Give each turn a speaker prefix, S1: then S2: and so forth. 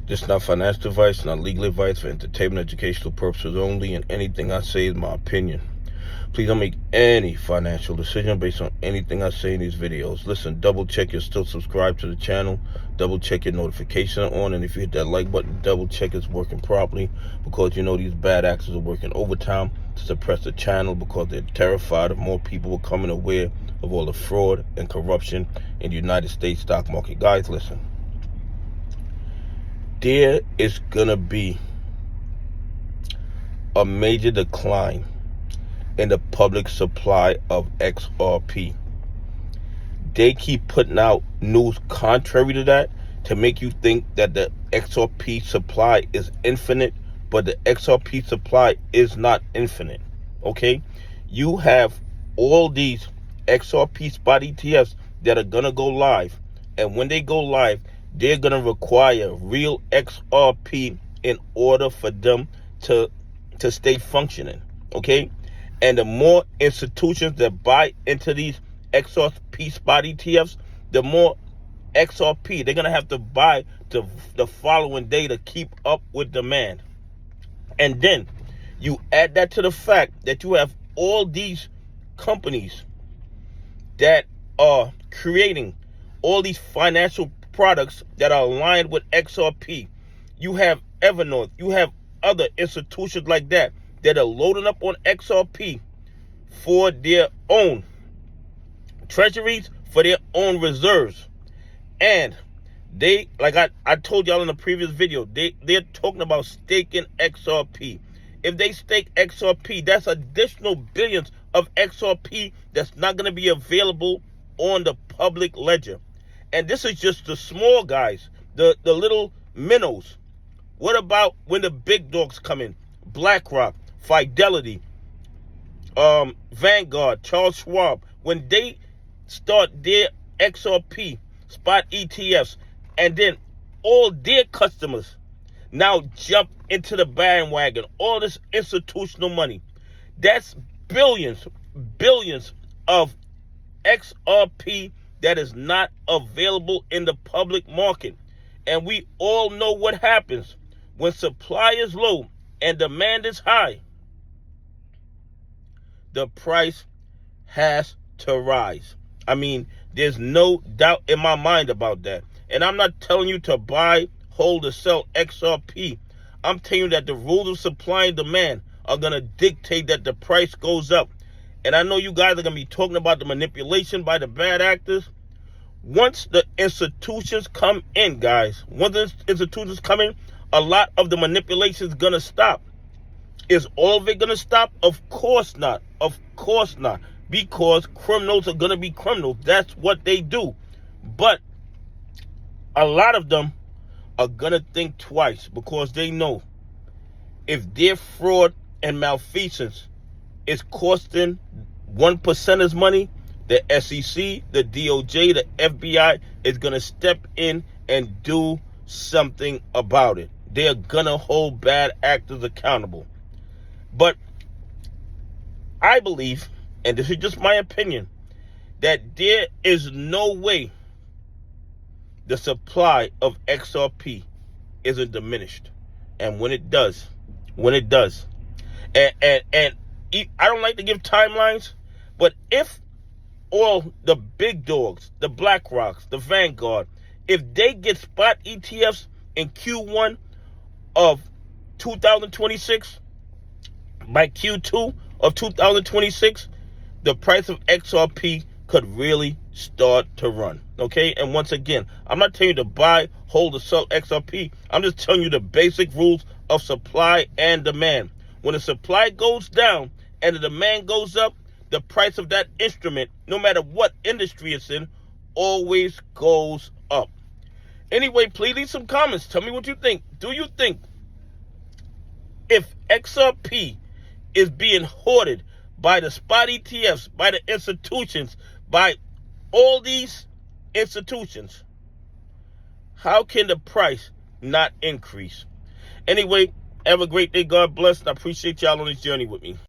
S1: This is not financial advice, not legal advice, for entertainment, educational purposes only, and anything I say is my opinion. Please don't make any financial decision based on anything I say in these videos. Listen, double check you're still subscribed to the channel. Double check your notification on, and if you hit that like button, double check it's working properly, because you know these bad actors are working overtime to suppress the channel because they're terrified of more people becoming aware of all the fraud and corruption in the United States stock market. Guys, listen. There is gonna be a major decline in the public supply of XRP. They keep putting out news contrary to that to make you think that the XRP supply is infinite, but the XRP supply is not infinite. Okay, you have all these XRP spot ETFs that are gonna go live, and when they go live, they're going to require real XRP in order for them to stay functioning, okay? And the more institutions that buy into these XRP spot ETFs, the more XRP they're going to have to buy the following day to keep up with demand. And then you add that to the fact that you have all these companies that are creating all these financial products that are aligned with XRP. You have Evernorth, you have other institutions like that are loading up on XRP for their own treasuries, for their own reserves. And they, like I told y'all in the previous video, they're talking about staking XRP. If they stake XRP, that's additional billions of XRP that's not going to be available on the public ledger. And this is just the small guys, the little minnows. What about when the big dogs come in? BlackRock, Fidelity, Vanguard, Charles Schwab. When they start their XRP spot ETFs, and then all their customers now jump into the bandwagon, all this institutional money. That's billions of XRP that is not available in the public market. And we all know what happens when supply is low and demand is high. The price has to rise. I mean, there's no doubt in my mind about that. And I'm not telling you to buy, hold, or sell XRP. I'm telling you that the rules of supply and demand are going to dictate that the price goes up. And I know you guys are going to be talking about the manipulation by the bad actors. Once the institutions come in, guys, once the institutions come in, a lot of the manipulation is going to stop. Is all of it going to stop? Of course not. Of course not. Because criminals are going to be criminals. That's what they do. But a lot of them are going to think twice, because they know if their fraud and malfeasance is costing 1%ers money, the SEC, the DOJ, the FBI is going to step in and do something about it. They're going to hold bad actors accountable. But I believe, and this is just my opinion, that there is no way the supply of XRP isn't diminished. And when it does, and I don't like to give timelines, but if all the big dogs, the BlackRocks, the Vanguard, if they get spot ETFs in Q1 of 2026, by Q2 of 2026, the price of XRP could really start to run, okay? And once again, I'm not telling you to buy, hold, or sell XRP. I'm just telling you the basic rules of supply and demand. When the supply goes down and the demand goes up, the price of that instrument, no matter what industry it's in, always goes up. Anyway, please leave some comments. Tell me what you think. Do you think if XRP is being hoarded by the spot ETFs, by the institutions, by all these institutions, how can the price not increase? Anyway, have a great day. God bless. And I appreciate y'all on this journey with me.